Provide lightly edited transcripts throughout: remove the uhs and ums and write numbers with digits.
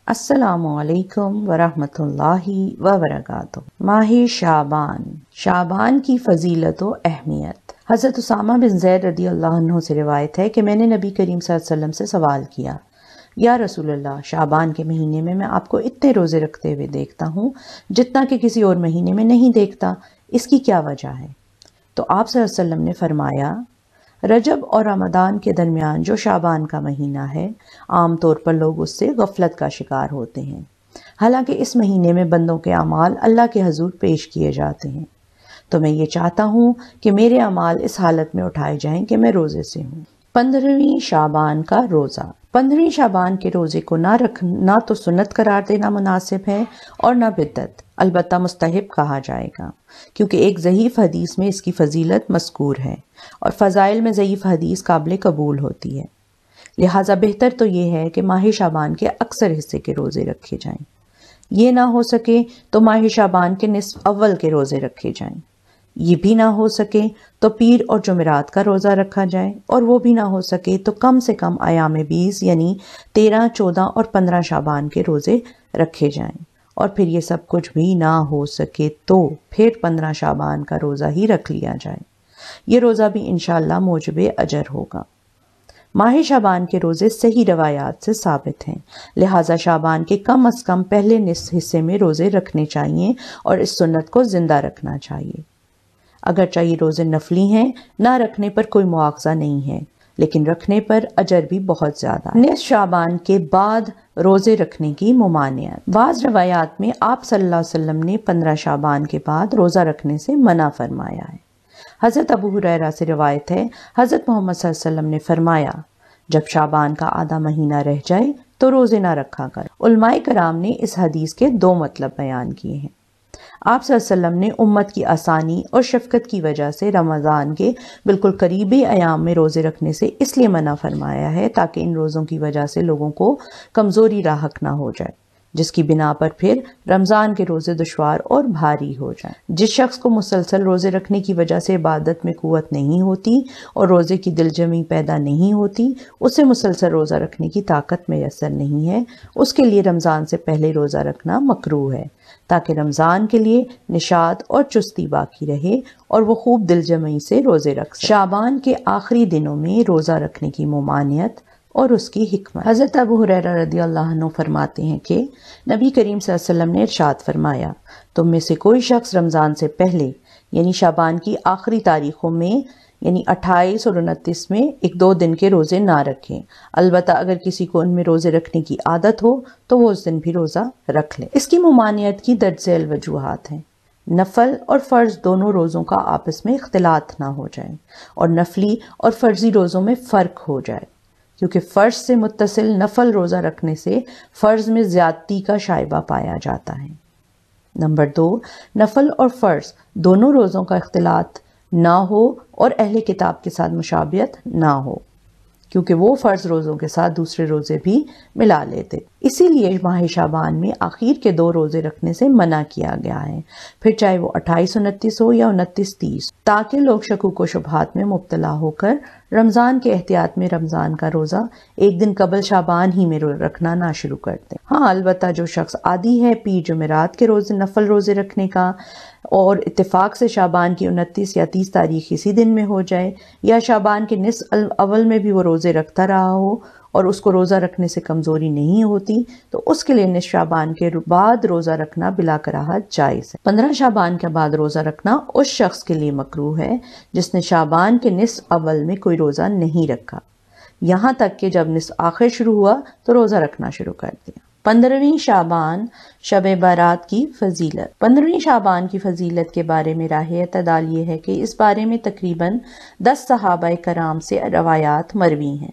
السلام علیکم ورحمۃ اللہ وبرکاتہ۔ ماہ شعبان، شعبان کی فضیلت و اہمیت۔ حضرت اسامہ بن زید رضی اللہ عنہ سے روایت ہے کہ میں نے نبی کریم صلی اللہ علیہ وسلم سے سوال کیا، یا رسول اللہ، شعبان کے مہینے میں آپ کو اتنے روزے رکھتے ہوئے دیکھتا ہوں جتنا کہ کسی اور مہینے میں نہیں دیکھتا، اس کی کیا وجہ ہے؟ تو آپ صلی اللہ علیہ وسلم نے فرمایا، رجب اور رمضان کے درمیان جو شعبان کا مہینہ ہے، عام طور پر لوگ اس سے غفلت کا شکار ہوتے ہیں، حالانکہ اس مہینے میں بندوں کے اعمال اللہ کے حضور پیش کیے جاتے ہیں۔ تو میں یہ چاہتا ہوں کہ میرے اعمال اس حالت میں اٹھائے جائیں کہ میں روزے سے ہوں۔ 15ویں شعبان کا روزہ۔ 15ویں شعبان کے روزے کو نہ تو سنت قرار دینا مناسب ہے اور نہ بدعت، البتہ مستحب کہا جائے گا، کیونکہ ایک ضعیف حدیث میں اس کی فضیلت مذکور ہے اور فضائل میں ضعیف حدیث قابل قبول ہوتی ہے، لہٰذا بہتر تو یہ ہے کہ ماہ شعبان کے اکثر حصے کے روزے رکھے جائیں۔ یہ نہ ہو سکے تو ماہ شعبان کے نصف اول کے روزے رکھے جائیں۔ یہ بھی نہ ہو سکے تو پیر اور جمعرات کا روزہ رکھا جائے، اور وہ بھی نہ ہو سکے تو کم سے کم ایام 20 یعنی 13، 14 اور 15 شعبان کے روزے رکھے جائیں، اور پھر یہ سب کچھ بھی نہ ہو سکے تو پھر 15 شعبان کا روزہ ہی رکھ لیا جائے۔ یہ روزہ بھی انشاءاللہ موجب اجر ہوگا۔ ماہ شعبان کے روزے صحیح روایات سے ثابت ہیں، لہٰذا شعبان کے کم از کم پہلے نصف حصے میں روزے رکھنے چاہیے اور اس سنت کو زندہ رکھنا چاہیے۔ اگرچہ یہ روزے نفلی ہیں، نہ رکھنے پر کوئی مواخذہ نہیں ہے، لیکن رکھنے پر اجر بھی بہت زیادہ ہے۔ نصف شعبان کے بعد روزے رکھنے کی ممانعت۔ بعض روایات میں آپ صلی اللہ علیہ وسلم نے 15 شعبان کے بعد روزہ رکھنے سے منع فرمایا ہے۔ حضرت ابو ہریرہ سے روایت ہے، حضرت محمد صلی اللہ علیہ وسلم نے فرمایا، جب شعبان کا آدھا مہینہ رہ جائے تو روزے نہ رکھا کر۔ علماء کرام نے اس حدیث کے 2 مطلب بیان کیے ہیں۔ آپ صلی اللہ علیہ وسلم نے امت کی آسانی اور شفقت کی وجہ سے رمضان کے بالکل قریبی ایام میں روزے رکھنے سے اس لیے منع فرمایا ہے تاکہ ان روزوں کی وجہ سے لوگوں کو کمزوری لاحق نہ ہو جائے، جس کی بنا پر پھر رمضان کے روزے دشوار اور بھاری ہو جائیں۔ جس شخص کو مسلسل روزے رکھنے کی وجہ سے عبادت میں قوت نہیں ہوتی اور روزے کی دل جمی پیدا نہیں ہوتی، اسے مسلسل روزہ رکھنے کی طاقت میسر نہیں ہے، اس کے لیے رمضان سے پہلے روزہ رکھنا مکروہ ہے، تاکہ رمضان کے لیے نشاط اور چستی باقی رہے اور وہ خوب دل جمعی سے روزے رکھ سکے۔ شعبان کے آخری دنوں میں روزہ رکھنے کی ممانعت اور اس کی حکمت۔ حضرت ابو ہریرہ رضی اللہ عنہ فرماتے ہیں کہ نبی کریم صلی اللہ علیہ وسلم نے ارشاد فرمایا، تم میں سے کوئی شخص رمضان سے پہلے یعنی شعبان کی آخری تاریخوں میں یعنی 28 اور 29 میں 1-2 دن کے روزے نہ رکھیں، البتہ اگر کسی کو ان میں روزے رکھنے کی عادت ہو تو وہ اس دن بھی روزہ رکھ لے۔ اس کی ممانعت کی درج ذیل وجوہات ہیں۔ نفل اور فرض دونوں روزوں کا آپس میں اختلاط نہ ہو جائے، اور نفلی اور فرضی روزوں میں فرق ہو جائے، کیونکہ فرض سے متصل نفل روزہ رکھنے سے فرض میں زیادتی کا شائبہ پایا جاتا ہے۔ نمبر 2، نفل اور فرض دونوں روزوں کا اختلاط نہ ہو اور اہل کتاب کے ساتھ مشابہت نہ ہو، کیونکہ وہ فرض روزوں کے ساتھ دوسرے روزے بھی ملا لیتے، اسی لیے ماہ شعبان میں آخر کے 2 روزے رکھنے سے منع کیا گیا ہے، پھر چاہے وہ 28-29 ہو یا 29-30، تاکہ لوگ شکوک و شبہات میں مبتلا ہو کر رمضان کے احتیاط میں رمضان کا روزہ 1 دن قبل شعبان ہی میں رکھنا نہ شروع کر دیں۔ ہاں، البتہ جو شخص عادی ہے پیر جمعرات کے روزے نفل روزے رکھنے کا، اور اتفاق سے شعبان کی 29 یا 30 تاریخ اسی دن میں ہو جائے، یا شعبان کے نصف اول میں بھی وہ روزے رکھتا رہا ہو اور اس کو روزہ رکھنے سے کمزوری نہیں ہوتی، تو اس کے لیے نصف شعبان کے بعد روزہ رکھنا بلا کراہت جائز ہے۔ 15 شعبان کے بعد روزہ رکھنا اس شخص کے لیے مکروہ ہے جس نے شعبان کے نصف اول میں کوئی روزہ نہیں رکھا، یہاں تک کہ جب نصف آخر شروع ہوا تو روزہ رکھنا شروع کر دیا۔ 15ویں شعبان، شب برات کی فضیلت۔ 15ویں شعبان کی فضیلت کے بارے میں راہ اعتدال یہ ہے کہ اس بارے میں تقریباً 10 صحابہ کرام سے روایات مروی ہیں،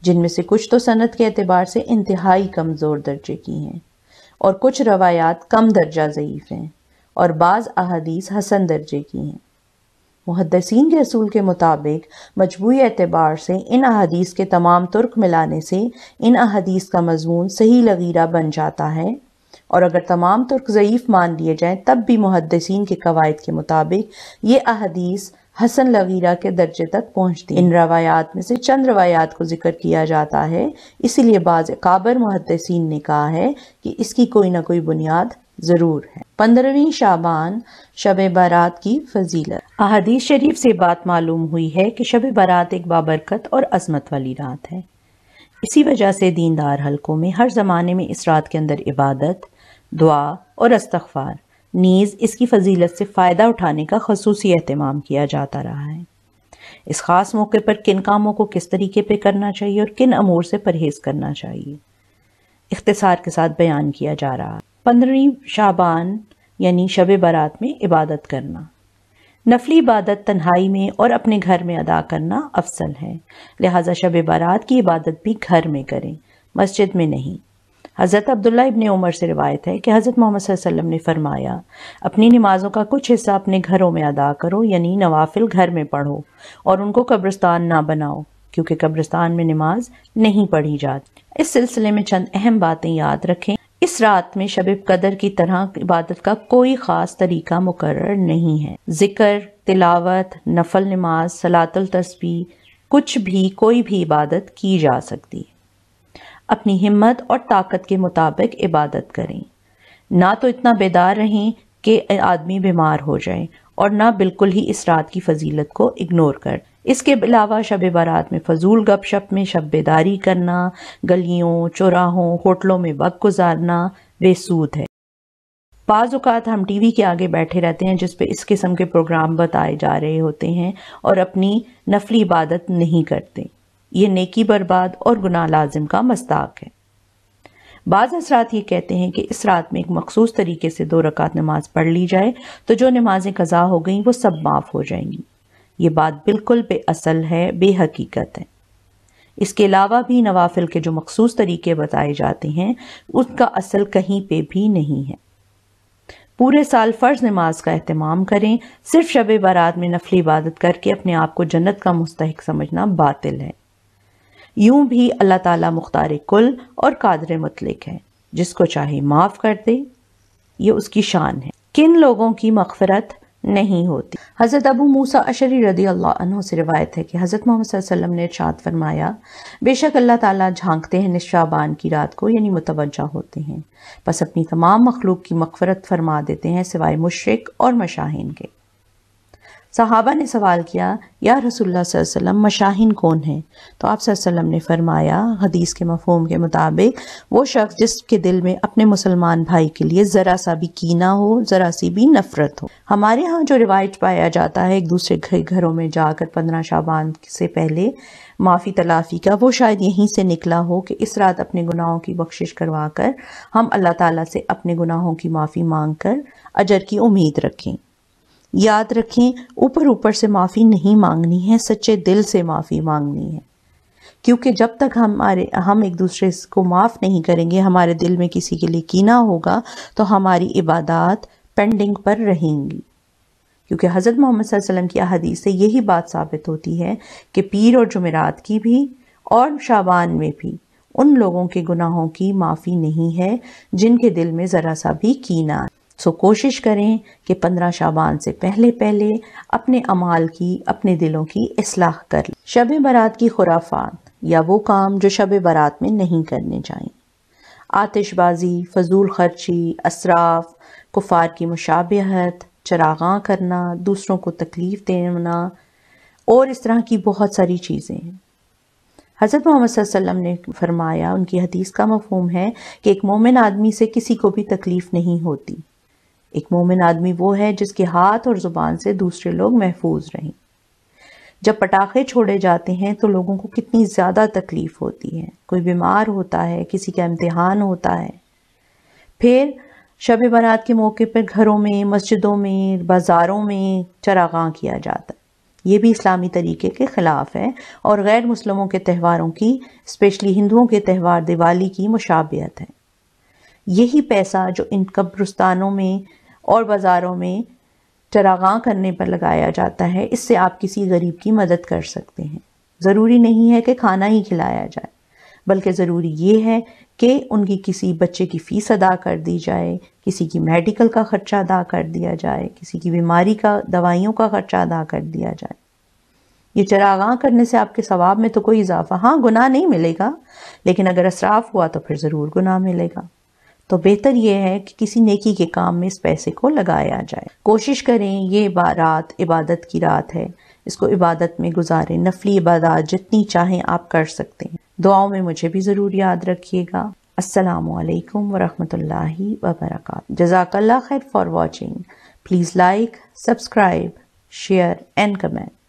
جن میں سے کچھ تو سند کے اعتبار سے انتہائی کمزور درجے کی ہیں، اور کچھ روایات کم درجہ ضعیف ہیں، اور بعض احادیث حسن درجے کی ہیں۔ محدثین کے اصول کے مطابق مجموعی اعتبار سے ان احادیث کے تمام ترک ملانے سے ان احادیث کا مضمون صحیح لغیرہ بن جاتا ہے، اور اگر تمام ترک ضعیف مان لیے جائیں تب بھی محدثین کے قواعد کے مطابق یہ احادیث حسن لغیرہ کے درجے تک پہنچتی۔ ان روایات میں سے چند روایات کو ذکر کیا جاتا ہے، اسی لیے بعض اکابر محدثین نے کہا ہے کہ اس کی کوئی نہ کوئی بنیاد ضرور ہے۔ 15ویں شعبان، شب برات کی فضیلت۔ احادیث شریف سے بات معلوم ہوئی ہے کہ شب برات ایک بابرکت اور عظمت والی رات ہے۔ اسی وجہ سے دیندار حلقوں میں ہر زمانے میں اس رات کے اندر عبادت، دعا اور استغفار نیز اس کی فضیلت سے فائدہ اٹھانے کا خصوصی اہتمام کیا جاتا رہا ہے۔ اس خاص موقع پر کن کاموں کو کس طریقے پہ کرنا چاہیے اور کن امور سے پرہیز کرنا چاہیے، اختصار کے ساتھ بیان کیا جا رہا ہے۔ 15ویں شعبان یعنی شب برات میں عبادت کرنا۔ نفلی عبادت تنہائی میں اور اپنے گھر میں ادا کرنا افضل ہے، لہٰذا شب برات کی عبادت بھی گھر میں کریں، مسجد میں نہیں۔ حضرت عبداللہ ابن عمر سے روایت ہے کہ حضرت محمد صلی اللہ علیہ وسلم نے فرمایا، اپنی نمازوں کا کچھ حصہ اپنے گھروں میں ادا کرو، یعنی نوافل گھر میں پڑھو، اور ان کو قبرستان نہ بناؤ، کیونکہ قبرستان میں نماز نہیں پڑھی جاتی۔ اس سلسلے میں چند اہم باتیں یاد رکھیں۔ اس رات میں شب قدر کی طرح عبادت کا کوئی خاص طریقہ مقرر نہیں ہے۔ ذکر، تلاوت، نفل نماز، صلاۃ التسبیح، کچھ بھی کوئی بھی عبادت کی جا سکتی ہے۔ اپنی ہمت اور طاقت کے مطابق عبادت کریں، نہ تو اتنا بیدار رہیں کہ آدمی بیمار ہو جائے اور نہ بالکل ہی اس رات کی فضیلت کو اگنور کر۔ اس کے علاوہ شب برات میں فضول گپ شپ میں شب بیداری کرنا، گلیوں، چوراہوں، ہوٹلوں میں وقت گزارنا بے سود ہے۔ بعض اوقات ہم ٹی وی کے آگے بیٹھے رہتے ہیں جس پہ اس قسم کے پروگرام بتائے جا رہے ہوتے ہیں اور اپنی نفلی عبادت نہیں کرتے۔ یہ نیکی برباد اور گناہ لازم کا مصداق ہے۔ بعض حضرات یہ کہتے ہیں کہ اس رات میں ایک مخصوص طریقے سے 2 رکعت نماز پڑھ لی جائے تو جو نمازیں قضا ہو گئیں وہ سب معاف ہو جائیں گی۔ یہ بات بالکل بے اصل ہے، بے حقیقت ہے۔ اس کے علاوہ بھی نوافل کے جو مخصوص طریقے بتائے جاتے ہیں اس کا اصل کہیں پہ بھی نہیں ہے۔ پورے سال فرض نماز کا اہتمام کریں، صرف شب برات میں نفلی عبادت کر کے اپنے آپ کو جنت کا مستحق سمجھنا باطل ہے۔ یوں بھی اللہ تعالیٰ مختار کل اور قادر مطلق ہے، جس کو چاہے معاف کر دے، یہ اس کی شان ہے۔ کن لوگوں کی مغفرت نہیں ہوتی؟ حضرت ابو موسیٰ اشعری رضی اللہ عنہ سے روایت ہے کہ حضرت محمد صلی اللہ علیہ وسلم نے ارشاد فرمایا، بے شک اللہ تعالیٰ جھانکتے ہیں نصف شعبان کی رات کو، یعنی متوجہ ہوتے ہیں، پس اپنی تمام مخلوق کی مغفرت فرما دیتے ہیں سوائے مشرک اور مشاہین کے۔ صحابہ نے سوال کیا، یا رسول اللہ صلی اللہ علیہ وسلم مشاہین کون ہیں؟ تو آپ صلی اللہ علیہ وسلم نے فرمایا حدیث کے مفہوم کے مطابق وہ شخص جس کے دل میں اپنے مسلمان بھائی کے لیے ذرا سا بھی کینہ ہو، ذرا سی بھی نفرت ہو۔ ہمارے ہاں جو روایت پایا جاتا ہے ایک دوسرے گھروں میں جا کر 15 شعبان سے پہلے معافی تلافی کا، وہ شاید یہیں سے نکلا ہو کہ اس رات اپنے گناہوں کی بخشش کروا کر ہم اللہ تعالیٰ سے اپنے گناہوں کی معافی مانگ کر اجر کی امید رکھیں۔ یاد رکھیں، اوپر سے معافی نہیں مانگنی ہے، سچے دل سے معافی مانگنی ہے، کیونکہ جب تک ہم ایک دوسرے کو معاف نہیں کریں گے، ہمارے دل میں کسی کے لیے کینہ ہوگا تو ہماری عبادات پینڈنگ پر رہیں گی۔ کیونکہ حضرت محمد صلی اللہ علیہ وسلم کی احادیث سے یہی بات ثابت ہوتی ہے کہ پیر اور جمعرات کی بھی اور شعبان میں بھی ان لوگوں کے گناہوں کی معافی نہیں ہے جن کے دل میں ذرا سا بھی کینہ ہے۔ سو کوشش کریں کہ 15 شعبان سے پہلے اپنے اعمال کی، اپنے دلوں کی اصلاح کر لیں۔ شب برات کی خرافات یا وہ کام جو شب برات میں نہیں کرنے چاہیے: آتش بازی، فضول خرچی، اسراف، کفار کی مشابہت، چراغاں کرنا، دوسروں کو تکلیف دینا اور اس طرح کی بہت ساری چیزیں ہیں۔ حضرت محمد صلی اللہ علیہ وسلم نے فرمایا، ان کی حدیث کا مفہوم ہے کہ ایک مومن آدمی سے کسی کو بھی تکلیف نہیں ہوتی۔ ایک مومن آدمی وہ ہے جس کے ہاتھ اور زبان سے دوسرے لوگ محفوظ رہیں۔ جب پٹاخے چھوڑے جاتے ہیں تو لوگوں کو کتنی زیادہ تکلیف ہوتی ہے، کوئی بیمار ہوتا ہے، کسی کا امتحان ہوتا ہے۔ پھر شب برات کے موقع پر گھروں میں، مسجدوں میں، بازاروں میں چراغاں کیا جاتا ہے، یہ بھی اسلامی طریقے کے خلاف ہے اور غیر مسلموں کے تہواروں کی، اسپیشلی ہندوؤں کے تہوار دیوالی کی مشابہت ہے۔ یہی پیسہ جو ان قبرستانوں میں اور بازاروں میں چراغاں کرنے پر لگایا جاتا ہے، اس سے آپ کسی غریب کی مدد کر سکتے ہیں۔ ضروری نہیں ہے کہ کھانا ہی کھلایا جائے، بلکہ ضروری یہ ہے کہ ان کی کسی بچے کی فیس ادا کر دی جائے، کسی کی میڈیکل کا خرچہ ادا کر دیا جائے، کسی کی بیماری کا دوائیوں کا خرچہ ادا کر دیا جائے۔ یہ چراغاں کرنے سے آپ کے ثواب میں تو کوئی اضافہ، ہاں گناہ نہیں ملے گا، لیکن اگر اسراف ہوا تو پھر ضرور گناہ ملے گا۔ تو بہتر یہ ہے کہ کسی نیکی کے کام میں اس پیسے کو لگایا جائے۔ کوشش کریں یہ رات عبادت کی رات ہے، اس کو عبادت میں گزاریں، نفلی عبادات جتنی چاہیں آپ کر سکتے ہیں۔ دعاؤں میں مجھے بھی ضرور یاد رکھیے گا۔ السلام علیکم ورحمۃ اللہ وبرکاتہ۔ جزاک اللہ خیر for watching. Please like, subscribe, share and comment.